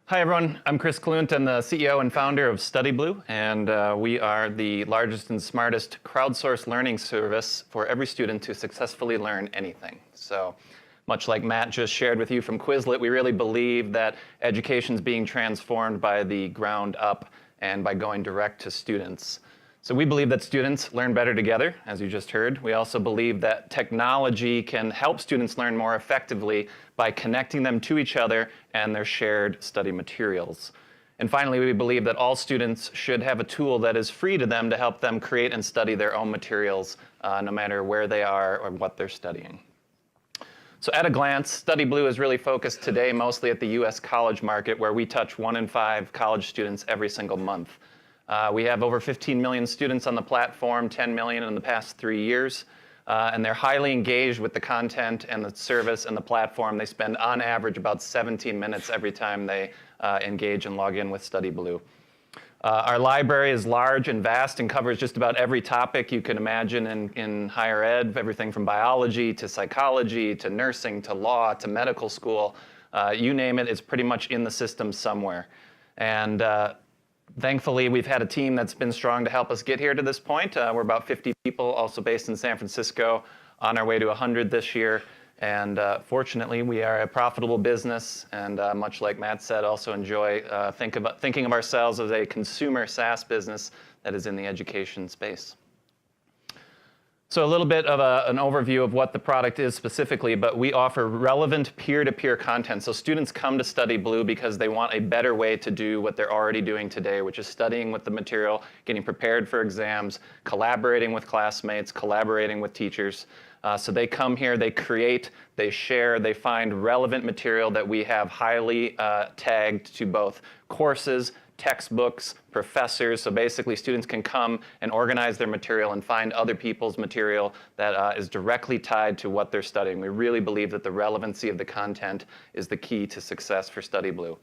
Hi everyone, I'm Chris Klunt. I'm the CEO and founder of StudyBlue, and we are the largest and smartest crowdsource learning service for every student to successfully learn anything. So much like Matt just shared with you from Quizlet, we really believe that education is being transformed by the ground up and by going direct to students. So we believe that students learn better together, as you just heard. We also believe that technology can help students learn more effectively by connecting them to each other and their shared study materials. And finally, we believe that all students should have a tool that is free to them to help them create and study their own materials, no matter where they are or what they're studying. So at a glance, StudyBlue is really focused today mostly at the US college market, where we touch 1 in 5 college students every single month. We have over 15 million students on the platform, 10 million in the past 3 years, and they're highly engaged with the content and the service and the platform. They spend, on average, about 17 minutes every time they engage and log in with StudyBlue. Our library is large and vast and covers just about every topic you can imagine in higher ed, everything from biology to psychology to nursing to law to medical school. You name it, it's pretty much in the system somewhere. And thankfully, we've had a team that's been strong to help us get here to this point. We're about 50 people, also based in San Francisco, on our way to 100 this year. And fortunately, we are a profitable business, and much like Matt said, also enjoy thinking of ourselves as a consumer SaaS business that is in the education space. So a little bit of an overview of what the product is specifically, but we offer relevant peer-to-peer content. So students come to StudyBlue because they want a better way to do what they're already doing today, which is studying with the material, getting prepared for exams, collaborating with classmates, collaborating with teachers. So they come here, they create, they share, they find relevant material that we have highly tagged to both courses, textbooks, professors. So basically students can come and organize their material and find other people's material that is directly tied to what they're studying. We really believe that the relevancy of the content is the key to success for StudyBlue.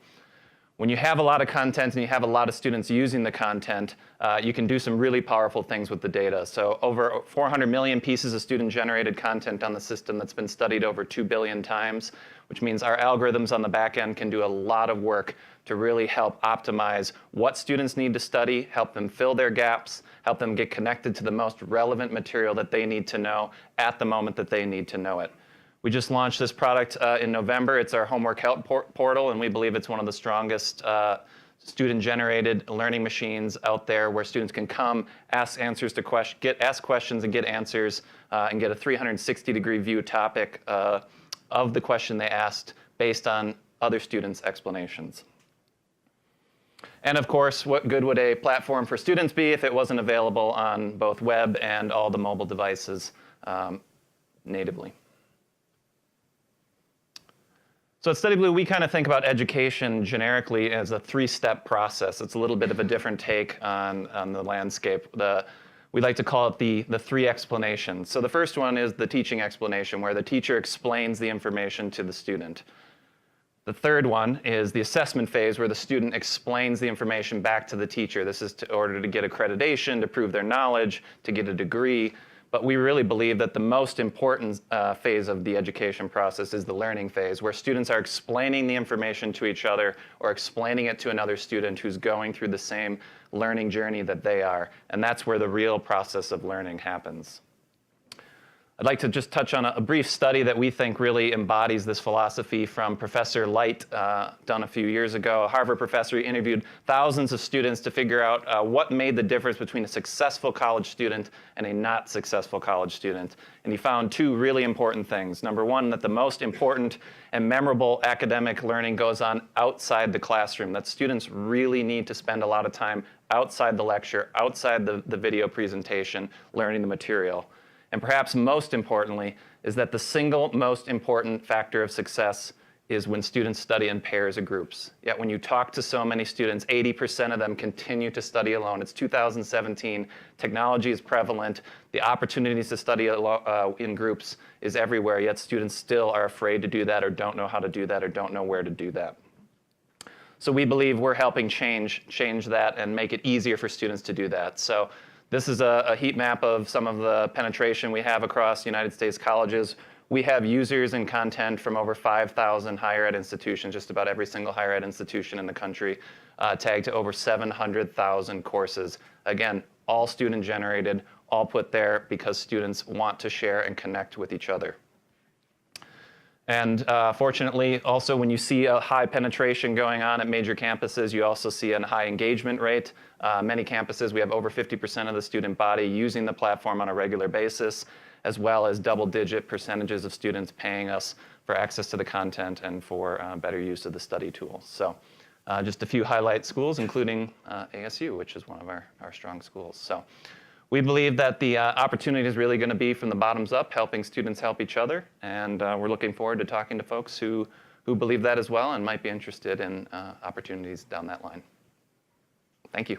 When you have a lot of content and you have a lot of students using the content, you can do some really powerful things with the data. So over 400 million pieces of student-generated content on the system that's been studied over 2 billion times, which means our algorithms on the back end can do a lot of work to really help optimize what students need to study, help them fill their gaps, help them get connected to the most relevant material that they need to know at the moment that they need to know it. We just launched this product in November. It's our homework help portal, and we believe it's one of the strongest student-generated learning machines out there, where students can come, ask questions and get answers, and get a 360-degree view topic of the question they asked based on other students' explanations. And of course, what good would a platform for students be if it wasn't available on both web and all the mobile devices natively? So at StudyBlue, we kind of think about education generically as a 3-step process. It's a little bit of a different take on the landscape. We like to call it the 3 explanations. So the first one is the teaching explanation, where the teacher explains the information to the student. The third one is the assessment phase, where the student explains the information back to the teacher. This is in order to get accreditation, to prove their knowledge, to get a degree. But we really believe that the most important phase of the education process is the learning phase, where students are explaining the information to each other or explaining it to another student who's going through the same learning journey that they are. And that's where the real process of learning happens. I'd like to just touch on a brief study that we think really embodies this philosophy from Professor Light, done a few years ago. A Harvard professor interviewed thousands of students to figure out what made the difference between a successful college student and a not successful college student. And he found 2 really important things. Number one, that the most important and memorable academic learning goes on outside the classroom, that students really need to spend a lot of time outside the lecture, outside the video presentation, learning the material. And perhaps most importantly is that the single most important factor of success is when students study in pairs or groups. Yet when you talk to so many students, 80% of them continue to study alone. It's 2017. Technology is prevalent. The opportunities to study in groups is everywhere, yet students still are afraid to do that, or don't know how to do that, or don't know where to do that. So we believe we're helping change that and make it easier for students to do that. So this is a heat map of some of the penetration we have across United States colleges. we have users and content from over 5,000 higher ed institutions, just about every single higher ed institution in the country, tagged to over 700,000 courses. Again, all student generated, all put there because students want to share and connect with each other. And fortunately, also when you see a high penetration going on at major campuses, you also see a high engagement rate. Many campuses, we have over 50% of the student body using the platform on a regular basis, as well as double-digit percentages of students paying us for access to the content and for better use of the study tools. So just a few highlight schools, including ASU, which is one of our strong schools. So we believe that the opportunity is really going to be from the bottoms up, helping students help each other. And we're looking forward to talking to folks who believe that as well and might be interested in opportunities down that line. Thank you.